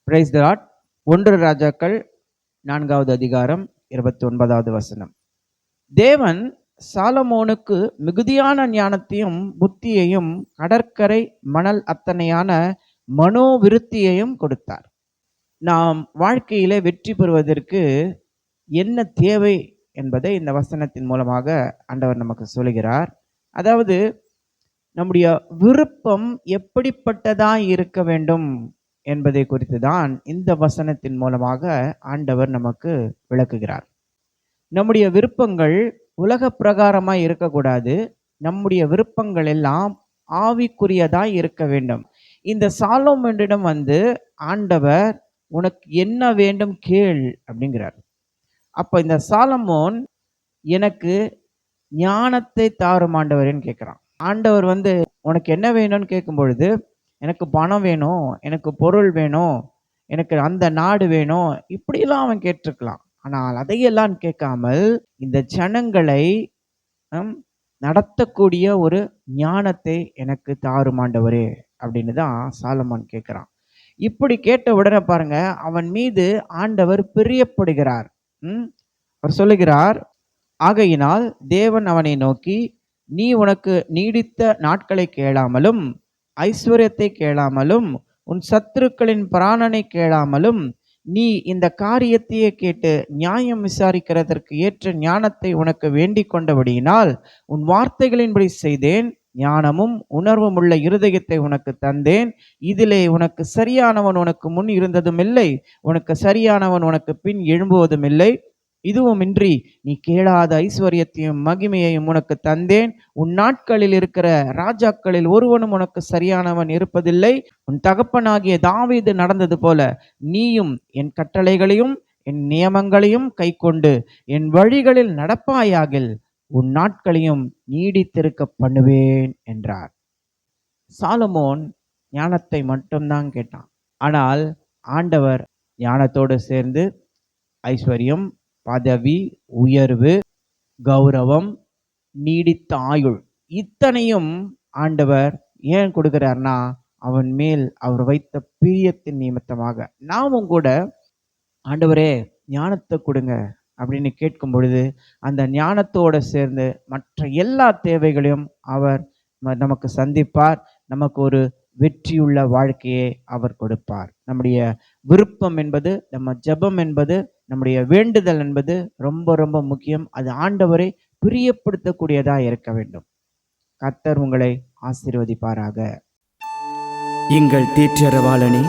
Praise the Lord. 1 ராஜாக்கள் 4வது அதிகாரம் 29வது வசனம். தேவன் சாலமோனுக்கு மிகுதியான ஞானத்தையும் புத்தியையும் கடற்கரை மணல் அத்தனையான மனோவிருத்தியையும் கொடுத்தார். நாம் வாழ்க்கையிலே வெற்றி பெறுவதற்கு என்ன தேவை என்பதை இந்த வசனத்தின் மூலமாக ஆண்டவர் நமக்கு சொல்கிறார். அதாவது நம்முடைய விருப்பம் எப்படிப்பட்டதாய் இருக்க வேண்டும் என்பதை குறித்து தான் இந்த வசனத்தின் மூலமாக ஆண்டவர் நமக்கு விளக்குகிறார். நம்முடைய விருப்பங்கள் உலக பிரகாரமாய் இருக்கக்கூடாது. நம்முடைய விருப்பங்கள் எல்லாம் ஆவிக்குரியதாய் இருக்க வேண்டும். இந்த சாலோமோனிடம் ஆண்டவர் உனக்கு என்ன வேண்டும் கேள் அப்படிங்கிறார். அப்ப இந்த சாலமோன் எனக்கு ஞானத்தை தாரும் ஆண்டவரேன்னு கேட்கிறான். ஆண்டவர் உனக்கு என்ன வேணும்னு கேட்கும் பொழுது, எனக்கு பணம் வேணும், எனக்கு பொருள் வேணும், எனக்கு அந்த நாடு வேணும், இப்படியெல்லாம் அவன் கேட்டிருக்கலாம். ஆனால் அதையெல்லாம் கேட்காமல் இந்த ஜனங்களை நடத்தக்கூடிய ஒரு ஞானத்தை எனக்கு தாரும் ஆண்டவரே அப்படின்னு தான் சாலமோன் கேட்கிறான். இப்படி கேட்ட உடனே பாருங்க, அவன் மீது ஆண்டவர் பிரியப்படுகிறார். அவர் சொல்லுகிறார், ஆகையினால் தேவன் அவனை நோக்கி, நீ உனக்கு நீடித்த நாட்களை கேளாமலும் ஐஸ்வர்யத்தை கேளாமலும் உன் சத்துருக்களின் பிராணனை கேளாமலும் நீ இந்த காரியத்தையே கேட்டு நியாயம் விசாரிக்கிறதற்கு ஏற்ற ஞானத்தை உனக்கு வேண்டிக் கொண்டபடியினால் உன் வார்த்தைகளின்படி செய்தேன். ஞானமும் உணர்வும் உள்ள இருதயத்தை உனக்கு தந்தேன். இதிலே உனக்கு சரியானவன் உனக்கு முன் இருந்ததும் இல்லை, உனக்கு சரியானவன் உனக்கு பின் எழும்புவதும் இல்லை. இதுவுமின்றி நீ கேளாத ஐஸ்வர்யத்தையும் மகிமையையும் உனக்கு தந்தேன். உன் நாட்களில் இருக்கிற ராஜாக்களில் ஒருவனும் உனக்கு சரியானவன் இருப்பதில்லை. உன் தகப்பனாகிய தாவீது நடந்தது போல நீயும் என் கட்டளைகளையும் என் நியமங்களையும் கைக்கொண்டு என் வழிகளில் நடப்பாயாகில் உன் நாட்களையும் நீடித்திருக்க பண்ணுவேன் என்றார். சாலமோன் ஞானத்தை மட்டும்தான் கேட்டான். ஆனால் ஆண்டவர் ஞானத்தோடு சேர்ந்து ஐஸ்வர்யம், பதவி, உயர்வு, கௌரவம், நீடித்த ஆயுள் இத்தனையும் ஆண்டவர் ஏன் கொடுக்கிறார்னா, அவன் மேல் அவர் வைத்த பிரியத்தின் நிமித்தமாக. நாமும் கூட ஆண்டவரே ஞானத்தை கொடுங்க அப்படின்னு கேட்கும் பொழுது அந்த ஞானத்தோடு சேர்ந்து மற்ற எல்லா தேவைகளையும் அவர் நமக்கு சந்திப்பார். நமக்கு ஒரு வெற்றியுள்ள வாழ்க்கையை அவர் கொடுப்பார். நம்முடைய விருப்பம் என்பது, நம்ம ஜெபம் என்பது, நம்முடைய வேண்டுதல் என்பது ரொம்ப ரொம்ப முக்கியம். அது ஆண்டவரை பிரியப்படுத்தக்கூடியதாக இருக்க வேண்டும். கர்த்தர் உங்களை ஆசீர்வதிப்பாராக. எங்கள் தேற்றரவாளனே,